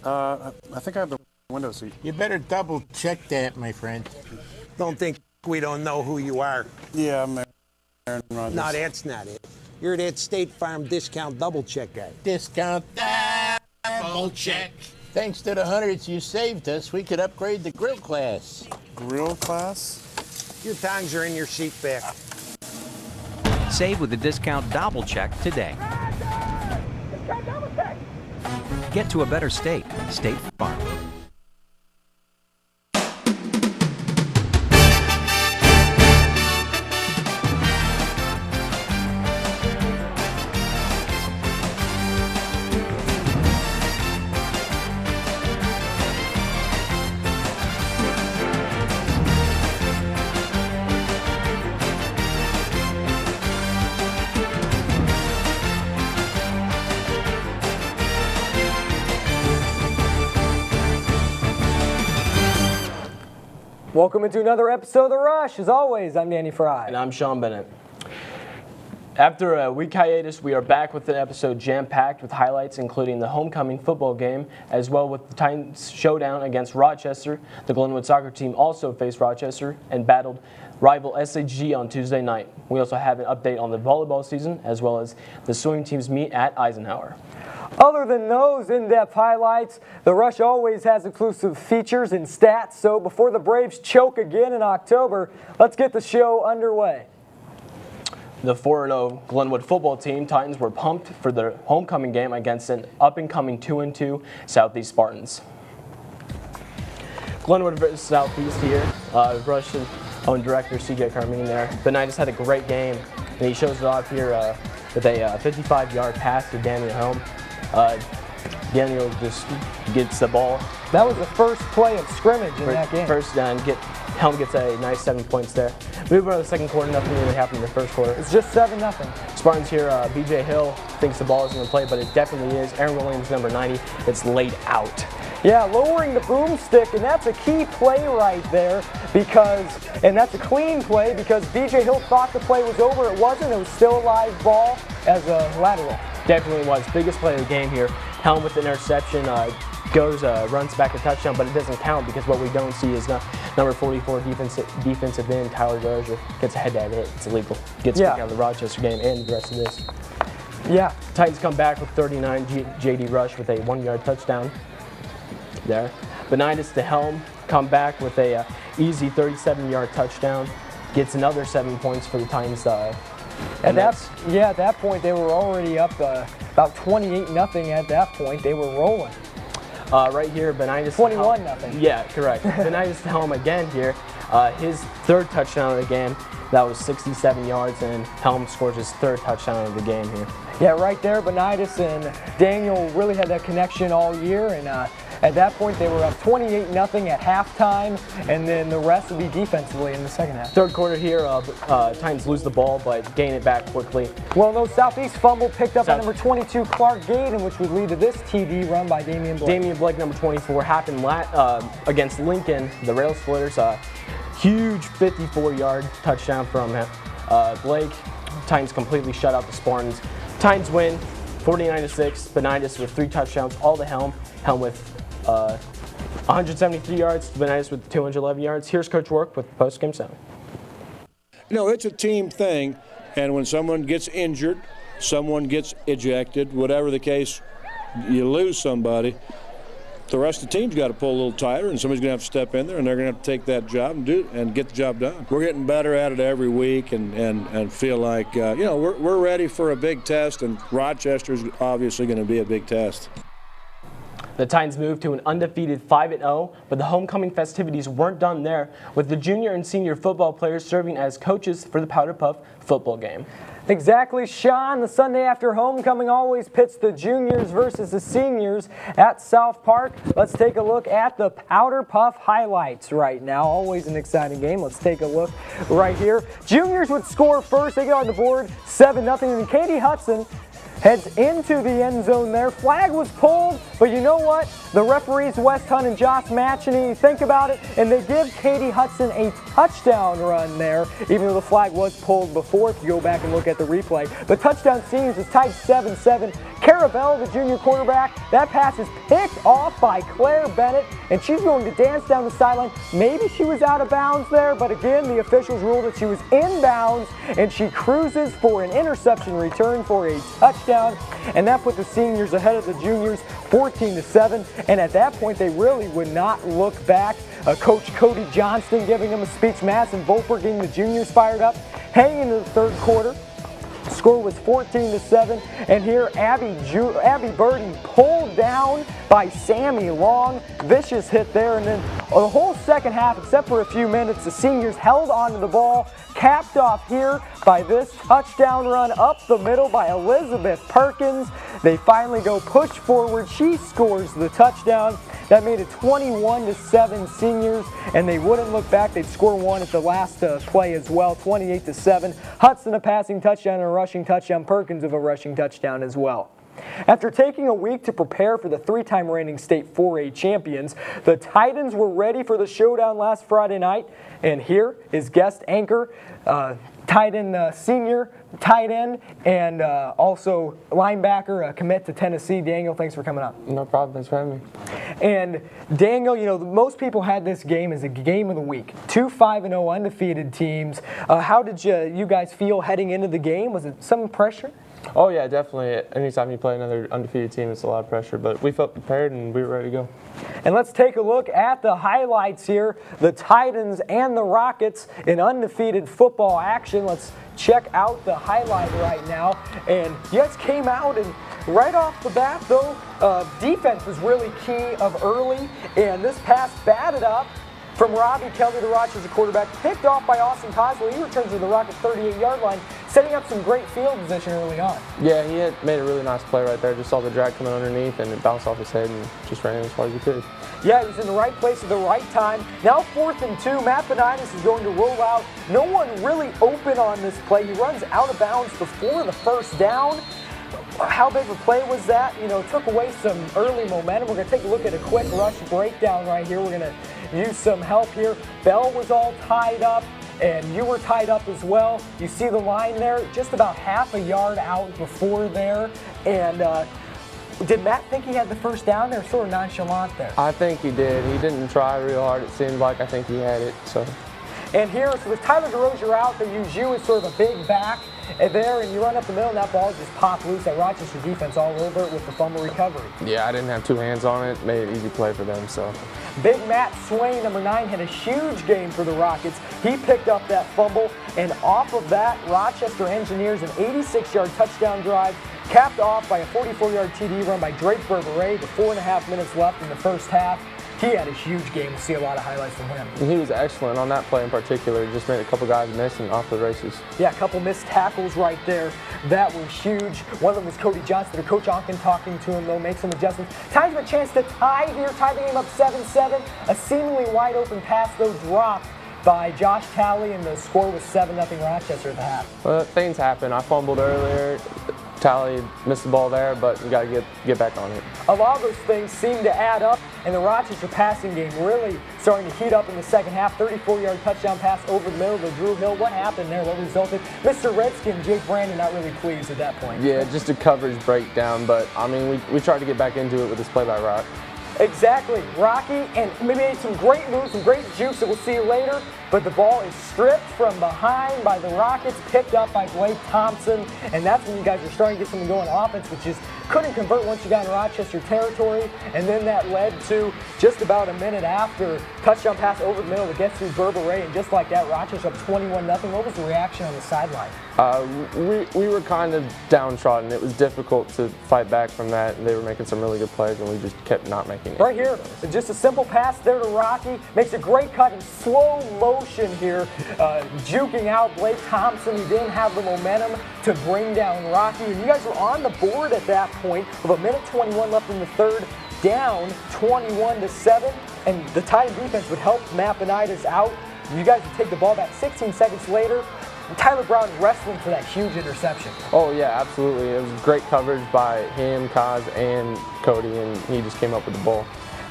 I think I have the window seat. You better double check that, my friend. Don't think we don't know who you are. Yeah, I'm Aaron Rodgers. No, that's not it. You're that State Farm discount double check guy. Discount double check. Thanks to the hundreds you saved us, we could upgrade the grill class. Grill class? Your tongs are in your seat back. Save with the discount double check today. Get to a better state. State Farm. Welcome into another episode of The Rush. As always, I'm Danny Frey. And I'm Sean Bennett. After a week hiatus, we are back with an episode jam-packed with highlights including the homecoming football game, as well with the Titans showdown against Rochester. The Glenwood soccer team also faced Rochester and battled rival SH-G on Tuesday night. We also have an update on the volleyball season, as well as the swimming team's meet at Eisenhower. Other than those in-depth highlights, The Rush always has exclusive features and stats, so before the Braves choke again in October, let's get the show underway. The 4-0 Glenwood football team, Titans, were pumped for their homecoming game against an up-and-coming 2-2 Southeast Spartans. Glenwood versus Southeast here. Russian own director C.J. Carmine there. Benightus had a great game, and he shows it off here with a 55-yard pass to Daniel Helm. Daniel just gets the ball. That was the first play of scrimmage in that game. First down, Helm gets a nice 7 points there. Moving on to the second quarter, nothing really happened in the first quarter. It's just 7-0. Spartans here, B.J. Hill thinks the ball isn't going to play, but it definitely is. Aaron Williams, number 90, it's laid out. Yeah, lowering the boomstick, and that's a key play right there and that's a clean play because B.J. Hill thought the play was over. It wasn't. It was still a live ball as a lateral. Definitely was. Biggest play of the game here. Helm with the interception runs back a touchdown, but it doesn't count because what we don't see is number 44 defensive end Tyler Dozier gets a head-to-head hit. It's illegal. Gets kicked out of the Rochester game and the rest of this. Yeah. Titans come back with 39. J.D. Rush with a 1-yard touchdown there. Benightus to Helm come back with a easy 37-yard touchdown. Gets another 7 points for the Titans. At that point they were already up about 28-0 at that point. They were rolling. Right here, Benightus 21-0. Yeah, correct. Benightus to Helm again here. His third touchdown of the game. That was 67 yards, and Helm scores his third touchdown of the game here. Yeah, right there, Benightus and Daniel really had that connection all year, and at that point they were up 28-0 at halftime, and then the rest would be defensively in the second half. Third quarter here, Titans lose the ball, but gain it back quickly. Well, no, Southeast fumble picked up by number 22, Clark Gaden, which would lead to this TD run by Damian Blake. Damian Blake, number 24, happened against Lincoln, the Rail Splitters. Huge 54-yard touchdown from Blake. Titans completely shut out the Spartans. Titans win 49-6. Benightus with 3 touchdowns, all to Helm. Helm with 173 yards, Benightus with 211 yards. Here's Coach Rourke with the post-game sound. You know, it's a team thing, and when someone gets injured, someone gets ejected, whatever the case, you lose somebody. The rest of the team's got to pull a little tighter, and somebody's going to have to step in there, and they're going to have to take that job and get the job done. We're getting better at it every week and feel like, we're ready for a big test, and Rochester's obviously going to be a big test. The Titans moved to an undefeated 5-0, but the homecoming festivities weren't done there, with the junior and senior football players serving as coaches for the Powder Puff football game. Exactly, Sean. The Sunday after homecoming always pits the juniors versus the seniors at South Park. Let's take a look at the Powder Puff highlights right now. Always an exciting game. Let's take a look right here. Juniors would score first. They get on the board 7-0, and Katie Hudson heads into the end zone there. Flag was pulled, but you know what? The referees, West Hunt and Josh Matcheny, think about it, and they give Katie Hudson a touchdown run there, even though the flag was pulled before, if you go back and look at the replay. But touchdown seniors is tied 7-7. Carabelle, the junior quarterback, that pass is picked off by Claire Bennett, and she's going to dance down the sideline. Maybe she was out of bounds there, but again, the officials ruled that she was in bounds, and she cruises for an interception return for a touchdown, and that put the seniors ahead of the juniors 14-7, and at that point, they really would not look back. Coach Cody Johnston giving them a speech, Madison Volper getting the juniors fired up, heading into the third quarter. The score was 14-7, and here Abby Burden pulled down by Sammy Long. Vicious hit there, and then the whole second half, except for a few minutes, the seniors held onto the ball, capped off here by this touchdown run up the middle by Elizabeth Perkins. They finally go push forward. She scores the touchdown. That made it 21-7 seniors, and they wouldn't look back. They'd score one at the last play as well, 28-7. Hudson a passing touchdown and a rushing touchdown. Perkins of a rushing touchdown as well. After taking a week to prepare for the three-time reigning state 4A champions, the Titans were ready for the showdown last Friday night, and here is guest anchor, Titan senior, tight end, and also linebacker, commit to Tennessee. Daniel, thanks for coming up. No problem. Thanks for having me. And Daniel, you know, most people had this game as a game of the week. 2 5-0 undefeated teams. How did you guys feel heading into the game? Was it some pressure? Oh, yeah, definitely. Anytime you play another undefeated team, it's a lot of pressure. But we felt prepared, and we were ready to go. And let's take a look at the highlights here. The Titans and the Rockets in undefeated football action. Let's check out the highlight right now. And you guys came out, and right off the bat, though, defense was really key of early. And this pass batted up from Robbie Kelly, the Rochester quarterback, picked off by Austin Coswell. He returns to the Rockets' 38-yard line, setting up some great field position early on. Yeah, he had made a really nice play right there. Just saw the drag coming underneath, and it bounced off his head and just ran as far as he could. Yeah, he was in the right place at the right time. Now 4th and 2, Matt Benitis is going to roll out. No one really open on this play. He runs out of bounds before the first down. How big of a play was that? You know, took away some early momentum. We're going to take a look at a quick rush breakdown right here. We're going to use some help here. Bell was all tied up, and you were tied up as well. You see the line there, just about half a yard out before there. And did Matt think he had the first down there? Sort of nonchalant there. I think he did. He didn't try real hard, it seemed like. I think he had it. So. And here, so with Tyler DeRozier out, they use you as sort of a big back there, and you run up the middle, and that ball just popped loose. That Rochester defense all over it with the fumble recovery. Yeah, I didn't have two hands on it. Made it easy play for them, so. Big Matt Swain, number 9, had a huge game for the Rockets. He picked up that fumble, and off of that, Rochester engineers an 86-yard touchdown drive, capped off by a 44-yard TD run by Drake Berberet with 4.5 minutes left in the first half. He had a huge game. We'll see a lot of highlights from him. And he was excellent on that play in particular. He just made a couple guys miss and off the races. Yeah, a couple missed tackles right there. That was huge. One of them was Cody Johnston, or Coach Onken talking to him, though, make some adjustments. Titans have a chance to tie here, tie the game up 7-7. A seemingly wide open pass, though, dropped by Josh Talley, and the score was 7-0 Rochester at the half. Well, things happen. I fumbled earlier. Talley missed the ball there, but you got to get back on it. A lot of those things seem to add up, and the Rochester passing game really starting to heat up in the second half. 34-yard touchdown pass over the middle to Drew Hill. What happened there? What resulted? Mr. Redskin, Jake Brandon, not really pleased at that point. Yeah, just a coverage breakdown, but I mean, we tried to get back into it with this play by Rock. Exactly, Rocky, and we made some great moves, some great juice that we'll see later, but the ball is stripped from behind by the Rockets, picked up by Blake Thompson, and that's when you guys are starting to get something going on offense, which is couldn't convert once you got in Rochester territory, and then that led to just about a minute after, touchdown pass over the middle to get through Berberet, and just like that, Rochester up 21-0. What was the reaction on the sideline? We were kind of downtrodden. It was difficult to fight back from that, and they were making some really good plays, and we just kept not making it. Right here, just a simple pass there to Rocky, makes a great cut in slow motion here, juking out Blake Thompson. He didn't have the momentum to bring down Rocky, and you guys were on the board at that point with a minute 21 left in the third, down 21-7, and the Titan defense would help Matt Benitis out. You guys would take the ball back 16 seconds later. Tyler Brown wrestling for that huge interception. Oh yeah, absolutely. It was great coverage by him, Kaz, and Cody, and he just came up with the ball.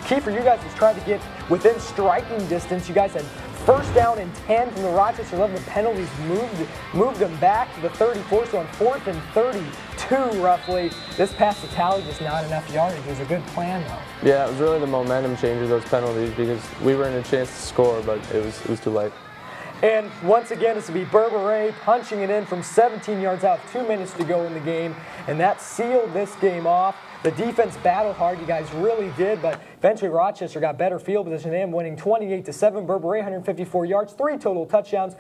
Key for you guys was trying to get within striking distance. You guys had first down and 10 from the Rochester 11. The penalties moved them back to the 34, so on 4th and 32, 2 roughly. This pass to Talley, just not enough yardage. It was a good plan, though. Yeah, it was really the momentum change of those penalties because we were in a chance to score, but it was too late. And once again, this will be Burberry punching it in from 17 yards out, 2 minutes to go in the game, and that sealed this game off. The defense battled hard, you guys really did, but eventually Rochester got better field position and winning 28-7. Burberry 154 yards, 3 total touchdowns.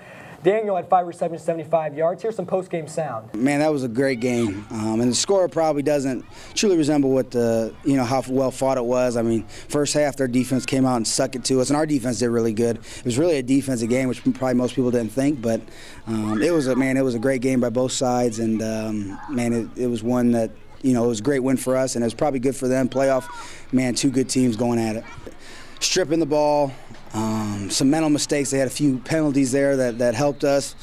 Daniel had 5 receptions, 75 yards. Here's some post-game sound. Man, that was a great game, and the score probably doesn't truly resemble what how well fought it was. I mean, first half their defense came out and sucked it to us, and our defense did really good. It was really a defensive game, which probably most people didn't think, but it was a great game by both sides, and it was one that it was a great win for us, and it was probably good for them. Playoff, man, 2 good teams going at it. Stripping the ball. Some mental mistakes. They had a few penalties there that helped us.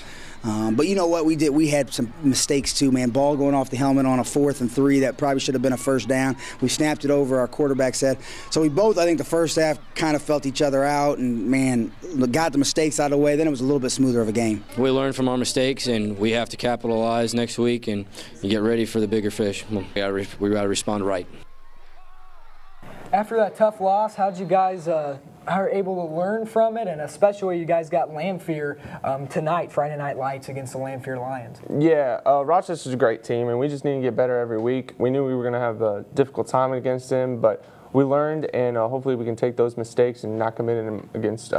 But you know what we did? We had some mistakes too, man. Ball going off the helmet on a 4th and 3 that probably should have been a first down. We snapped it over, our quarterback said. So we both, I think the first half kind of felt each other out and, man, got the mistakes out of the way. Then it was a little bit smoother of a game. We learned from our mistakes, and we have to capitalize next week and get ready for the bigger fish. We got to respond right. After that tough loss, how'd you guys are able to learn from it, and especially you guys got Lanphier tonight, Friday Night Lights against the Lanphier Lions? Yeah, Rochester's a great team, and we just need to get better every week. We knew we were going to have a difficult time against them, but we learned, and hopefully we can take those mistakes and not commit them against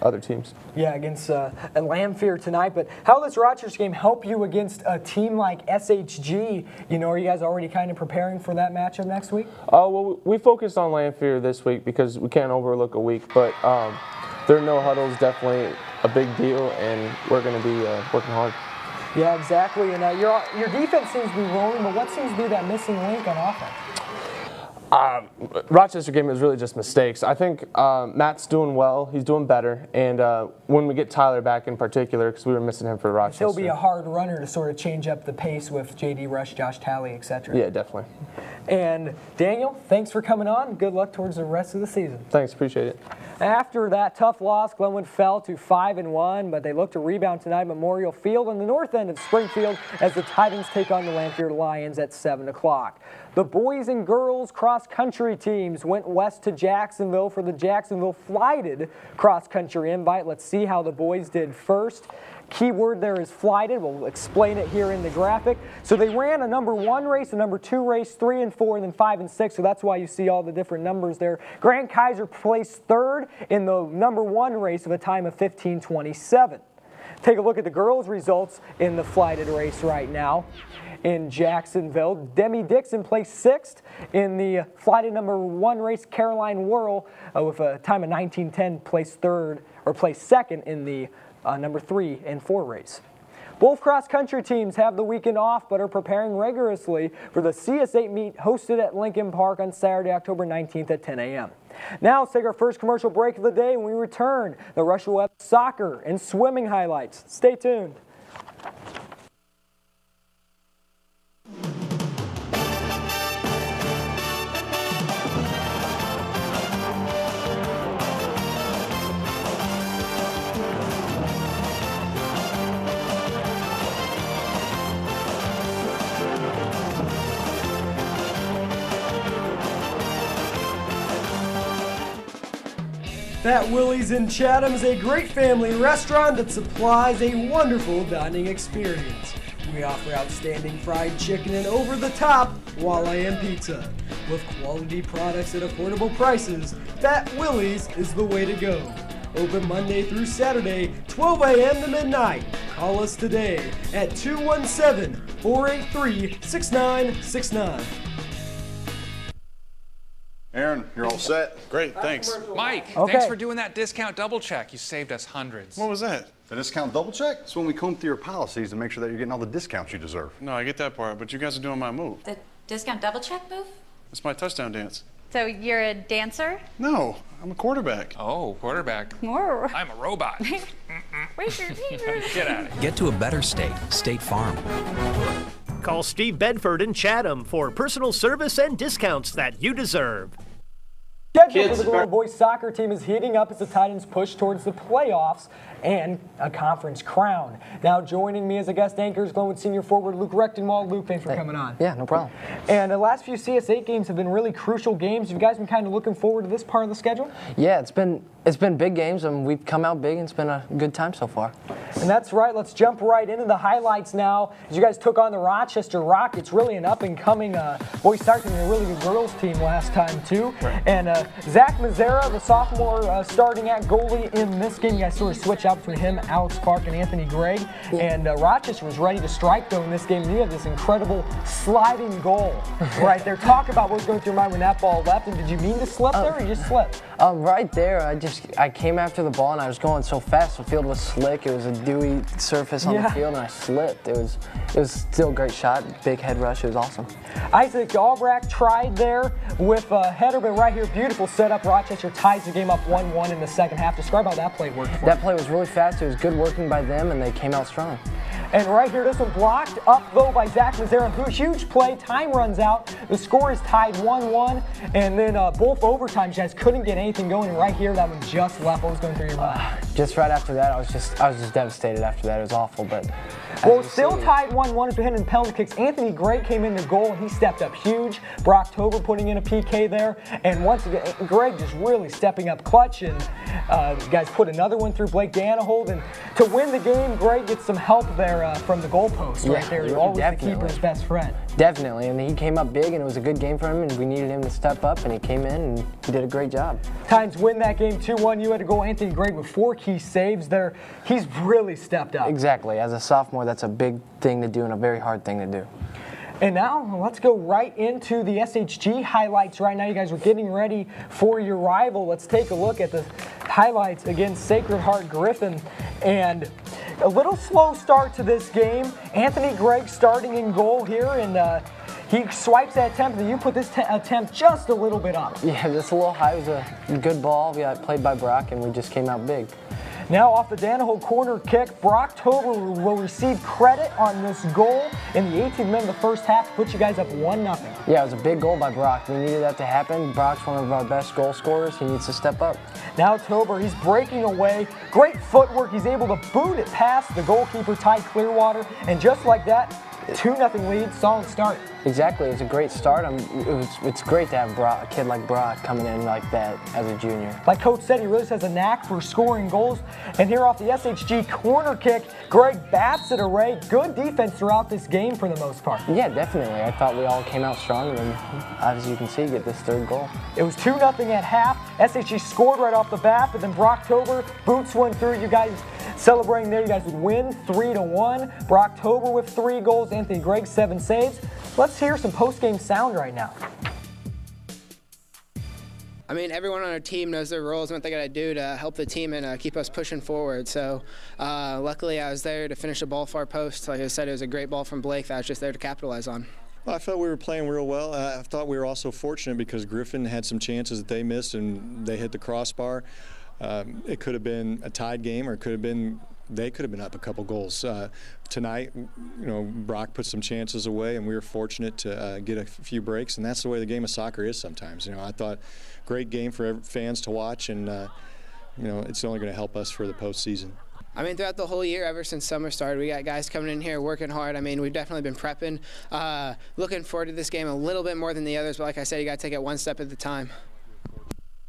other teams. Yeah, against Lanphier tonight. But how does Rochester game help you against a team like SH-G? Are you guys already kind of preparing for that matchup next week? Well, we focused on Lanphier this week because we can't overlook a week. But their no huddle is definitely a big deal, and we're going to be working hard. Yeah, exactly. And your defense seems to be rolling, but what seems to be that missing link on offense? Rochester game is really just mistakes. I think Matt's doing well. He's doing better. And when we get Tyler back in particular, because we were missing him for Rochester. He'll be a hard runner to sort of change up the pace with J.D. Rush, Josh Talley, etc. Yeah, definitely. And Daniel, thanks for coming on. Good luck towards the rest of the season. Thanks, appreciate it. After that tough loss, Glenwood fell to 5-1, but they look to rebound tonight at Memorial Field on the north end of Springfield as the Titans take on the Lanphier Lions at 7 o'clock. The boys and girls cross-country teams went west to Jacksonville for the Jacksonville Flighted cross-country invite. Let's see how the boys did first. Key word there is flighted. We'll explain it here in the graphic. So they ran a number 1 race, a number 2 race, 3 and 4, and then 5 and 6. So that's why you see all the different numbers there. Grant Kaiser placed 3rd in the number 1 race of a time of 15:27. Take a look at the girls' results in the flighted race right now. In Jacksonville, Demi Dixon placed 6th in the flighted number 1 race. Caroline Worrell with a time of 19:10 placed 2nd in the number 3 and 4 race. Both cross-country teams have the weekend off but are preparing rigorously for the CS8 meet hosted at Lincoln Park on Saturday, October 19th at 10 a.m. Now let's take our first commercial break of the day. When we return, the Rushville Web soccer and swimming highlights. Stay tuned. Fat Willie's in Chatham is a great family restaurant that supplies a wonderful dining experience. We offer outstanding fried chicken and over-the-top walleye and pizza. With quality products at affordable prices, Fat Willie's is the way to go. Open Monday through Saturday, 12 a.m. to midnight. Call us today at 217-483-6969. Aaron, you're all set. Great, thanks. Mike, thanks for doing that discount double check. You saved us hundreds. What was that? The discount double check? It's when we comb through your policies to make sure that you're getting all the discounts you deserve. No, I get that part, but you guys are doing my move. The discount double check move? It's my touchdown dance. So you're a dancer? No, I'm a quarterback. Oh, quarterback. I'm a robot. Get out of here. Get to a better state, State Farm. Call Steve Bedford in Chatham for personal service and discounts that you deserve. Schedule for the Glow boys soccer team is heating up as the Titans push towards the playoffs and a conference crown. Now joining me as a guest anchor is Glenwood senior forward Luke Rechtenwald. Luke, thanks for coming on. Yeah, no problem. And the last few CS8 games have been really crucial games. You guys been kind of looking forward to this part of the schedule? Yeah, it's been big games, and we've come out big, and it's been a good time so far. And that's right. Let's jump right into the highlights now. As you guys took on the Rochester Rockets, really an up-and-coming boys soccer team, a really good girls team last time too. Right. And Zach Mazzara, the sophomore, starting at goalie in this game. You guys sort of switch out between him, Alex Clark, and Anthony Gregg. Yeah. And Rochester was ready to strike though in this game. And you had this incredible sliding goal right there. Talk about what was going through your mind when that ball left. And did you mean to slip there, or you just slipped? Right there, I came after the ball and I was going so fast. The field was slick. It was a dewy surface on the field, and I slipped. It was still a great shot. Big head rush. It was awesome. Isaac Albrecht tried there with a header, but right here, beautiful setup. Rochester ties the game up 1-1 in the second half. Describe how that play worked for That play was really fast. It was good working by them, and they came out strong. And right here, this one blocked up, though, by Zach Mazzara. Huge play. Time runs out. The score is tied 1-1. And then both overtimes, you guys couldn't get anything going. And right here, that one just left. What was going through your mind? Just right after that, I was just devastated after that. It was awful, but... Well, still tied 1-1 after hitting penalty kicks. Anthony Gregg came in the goal, and he stepped up huge. Brock Tober putting in a PK there. And once again, Gregg just really stepping up clutch. And you guys put another one through Blake Danahold. And to win the game, Gregg gets some help there from the goalpost right there. Always definitely. The keeper's best friend. Definitely, and he came up big, and it was a good game for him, and we needed him to step up, and he came in, and he did a great job. Titans win that game 2-1. You had to go Anthony Gregg with 4 key saves there. He's really stepped up. Exactly. As a sophomore, that's a big thing to do and a very hard thing to do. And now let's go right into the SH-G highlights right now. You guys are getting ready for your rival. Let's take a look at the highlights against Sacred Heart Griffin. And a little slow start to this game. Anthony Gregg starting in goal here, and he swipes that attempt, and you put this attempt just a little bit up. Yeah, just a little high. It was a good ball. We got played by Brock, and we just came out big. Now off the Danahold corner kick, Brock Tober will receive credit on this goal in the 18th minute of the first half to put you guys up 1-0. Yeah, it was a big goal by Brock. We needed that to happen. Brock's one of our best goal scorers. He needs to step up. Now Tober, he's breaking away. Great footwork. He's able to boot it past the goalkeeper, Ty Clearwater. And just like that, 2-0 lead, solid start. Exactly, it's a great start. It's great to have a kid like Brock coming in like that as a junior. Like Coach said, he really has a knack for scoring goals. And here off the SH-G corner kick, Gregg bats it away. Good defense throughout this game for the most part. Yeah, definitely. I thought we all came out strong, and as you can see, get this third goal. It was 2-0 at half. SH-G scored right off the bat, but then Brock Tober boots one through. You guys celebrating there. You guys would win 3-1. Brock Tober with 3 goals. Anthony Gregg 7 saves. Let's hear some post-game sound right now. I mean, everyone on our team knows their roles and what they got to do to help the team and keep us pushing forward. So luckily I was there to finish a ball far post. Like I said, it was a great ball from Blake that I was just there to capitalize on. Well, I felt we were playing real well. I thought we were also fortunate because Griffin had some chances that they missed and they hit the crossbar. It could have been a tied game, or it could have been they could have been up a couple goals. Tonight, you know, Brock put some chances away, and we were fortunate to get a few breaks, and that's the way the game of soccer is sometimes. You know, I thought great game for fans to watch, and you know, it's only going to help us for the postseason. I mean, throughout the whole year, ever since summer started, we got guys coming in here working hard. I mean, we've definitely been prepping. Looking forward to this game a little bit more than the others, but like I said, you got to take it one step at a time.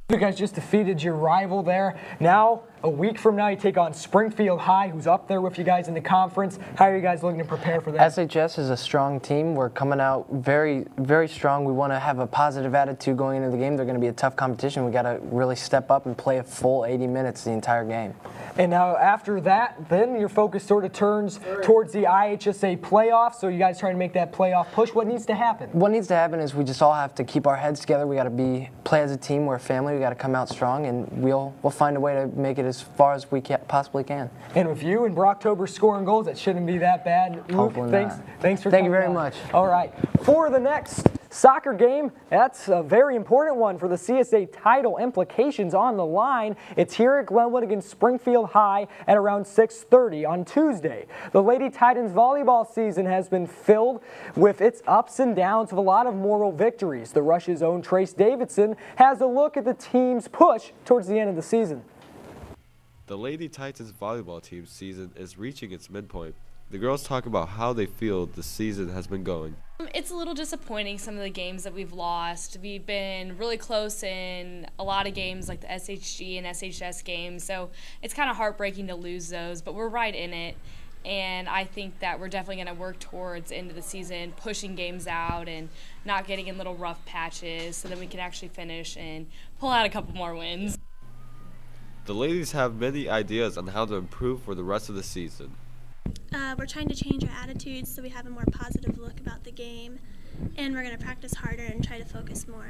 You guys just defeated your rival there. Now, a week from now, you take on Springfield High, who's up there with you guys in the conference. How are you guys looking to prepare for that? SHS is a strong team. We're coming out very, very strong. We want to have a positive attitude going into the game. They're going to be a tough competition. We got to really step up and play a full 80 minutes the entire game. And now after that, then your focus sort of turns towards the IHSA playoffs. So you guys trying to make that playoff push. What needs to happen? What needs to happen is we just all have to keep our heads together. We got to play as a team. We're a family. We got to come out strong, and we'll find a way to make it as far as we possibly can. And with you and Brock Tober scoring goals, that shouldn't be that bad. Luke, thanks for Thank you very much. All right, for the next Soccer game, that's a very important one for the CSA title. Implications on the line. It's here at Glenwood against Springfield High at around 6:30 on Tuesday. The Lady Titans volleyball season has been filled with its ups and downs of a lot of moral victories. The Rush's own Trace Davidson has a look at the team's push towards the end of the season. The Lady Titans volleyball team season is reaching its midpoint. The girls talk about how they feel the season has been going. It's a little disappointing, some of the games that we've lost. We've been really close in a lot of games like the SH-G and SHS games, so it's kind of heartbreaking to lose those, but we're right in it. And I think that we're definitely going to work towards the end of the season, pushing games out and not getting in little rough patches so that we can actually finish and pull out a couple more wins. The ladies have many ideas on how to improve for the rest of the season. We're trying to change our attitudes so we have a more positive look about the game, and we're going to practice harder and try to focus more.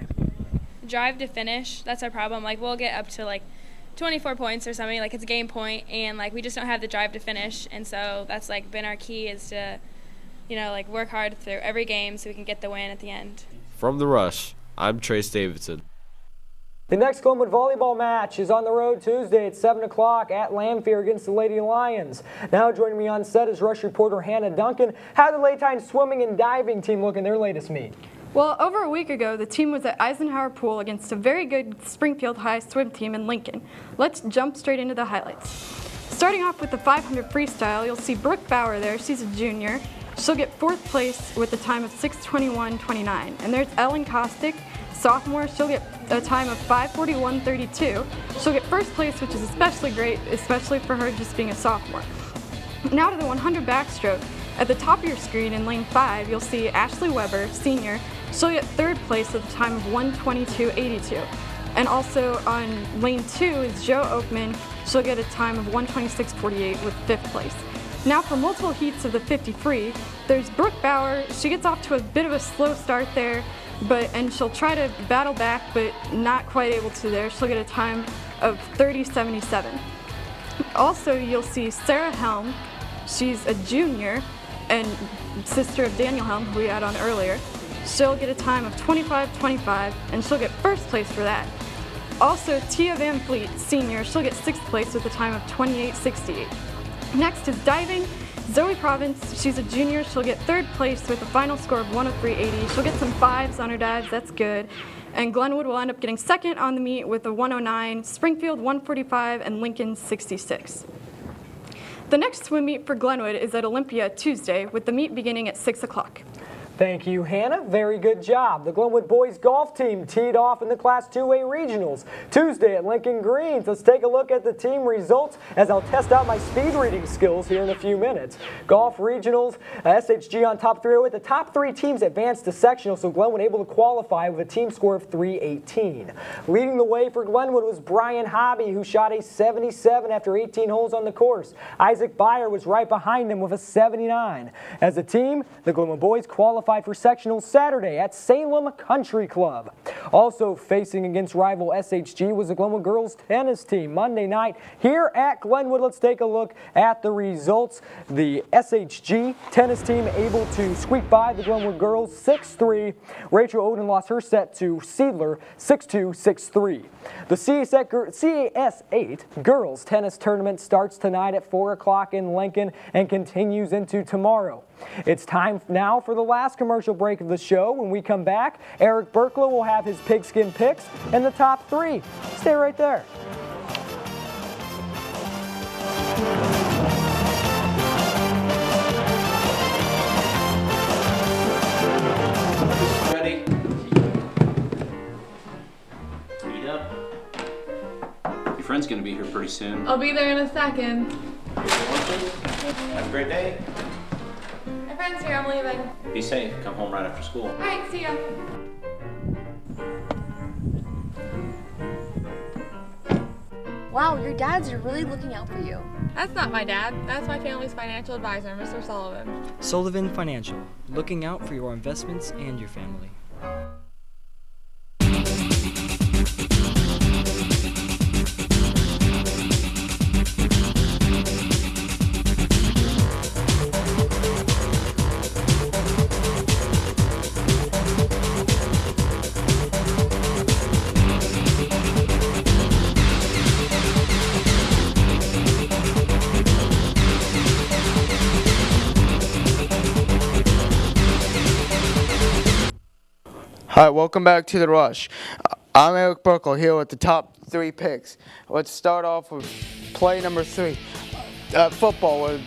Drive to finish, that's our problem. Like, we'll get up to like 24 points or something, like it's a game point, and like we just don't have the drive to finish, and so that's like been our key, is to, you know, like work hard through every game so we can get the win at the end. From the Rush, I'm Trace Davidson. The next Glenwood volleyball match is on the road Tuesday at 7 o'clock at Lamphere against the Lady Lions. Now joining me on set is Rush reporter Hannah Duncan. How did the Lady Titans swimming and diving team look in their latest meet? Well, over a week ago, the team was at Eisenhower Pool against a very good Springfield High swim team in Lincoln. Let's jump straight into the highlights. Starting off with the 500 freestyle, you'll see Brooke Bauer there. She's a junior. She'll get 4th place with a time of 6:21.29. And there's Ellen Kostick, sophomore. She'll get a time of 5:41.32. She'll get 1st place, which is especially great, especially for her just being a sophomore. Now to the 100 backstroke. At the top of your screen in lane 5, you'll see Ashley Weber, senior. She'll get 3rd place with a time of 1:22.82. And also on lane 2 is Jo Oakman. She'll get a time of 1:26.48 with 5th place. Now for multiple heats of the 50 free, there's Brooke Bauer. She gets off to a bit of a slow start there, and she'll try to battle back, but not quite able to there. She'll get a time of 30.77. Also, you'll see Sarah Helm. She's a junior and sister of Daniel Helm, who we had on earlier. She'll get a time of 25.25, and she'll get 1st place for that. Also, Tia Van Fleet, senior, she'll get 6th place with a time of 28.68. Next is diving. Zoe Province, she's a junior. She'll get 3rd place with a final score of 103.80. She'll get some 5s on her dives, that's good. And Glenwood will end up getting 2nd on the meet with a 109, Springfield 145, and Lincoln 66. The next swim meet for Glenwood is at Olympia Tuesday, with the meet beginning at 6 o'clock. Thank you, Hannah. Very good job. The Glenwood boys golf team teed off in the Class 2A regionals Tuesday at Lincoln Greens. Let's take a look at the team results as I'll test out my speed reading skills here in a few minutes. Golf regionals, SH-G on top 308. The top 3 teams advanced to sectional, so Glenwood able to qualify with a team score of 318. Leading the way for Glenwood was Brian Hobby, who shot a 77 after 18 holes on the course. Isaac Byer was right behind him with a 79. As a team, the Glenwood boys qualified for sectionals Saturday at Salem Country Club. Also facing against rival SH-G was the Glenwood girls tennis team Monday night here at Glenwood. Let's take a look at the results. The SH-G tennis team able to squeak by the Glenwood girls 6-3. Rachel Oden lost her set to Seidler 6-2, 6-3. The CS8 girls tennis tournament starts tonight at 4 o'clock in Lincoln and continues into tomorrow. It's time now for the last commercial break of the show. When we come back, Aric Burklow will have his pigskin picks and the top 3. Stay right there. Ready? Eat up. Your friend's gonna be here pretty soon. I'll be there in a second. Have a great day. My friend's here, I'm leaving. Be safe. Come home right after school. Alright, see ya. Wow, your dads are really looking out for you. That's not my dad. That's my family's financial advisor, Mr. Sullivan. Sullivan Financial, looking out for your investments and your family. All right, welcome back to The Rush. I'm Aric Burklow here with the top 3 picks. Let's start off with play number 3, football.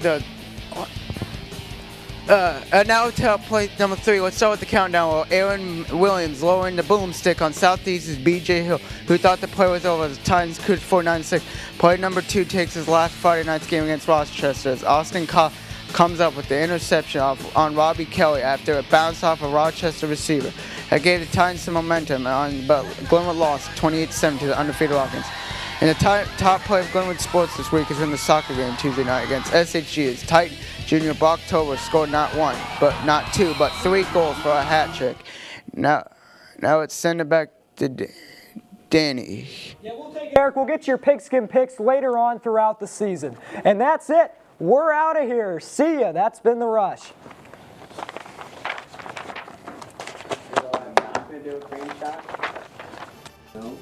Now to play number 3. Let's start with the countdown. Aaron Williams lowering the boomstick on Southeast's B.J. Hill, who thought the play was over. The Titans could 4-9-6. Play number 2 takes his last Friday night's game against Rochester as Austin comes up with the interception on Robbie Kelly after it bounced off a Rochester receiver. That gave the Titans some momentum, but Glenwood lost 28-7 to the undefeated Rockets. And the top play of Glenwood sports this week is in the soccer game Tuesday night against SH-G. As Titan junior Brock Tober scored not 1, but not 2, but 3 goals for a hat trick. Now let's send it back to Danny. Yeah, Eric, we'll get your pigskin picks later on throughout the season. And that's it. We're out of here. See ya. That's been The Rush. Do a screenshot? No.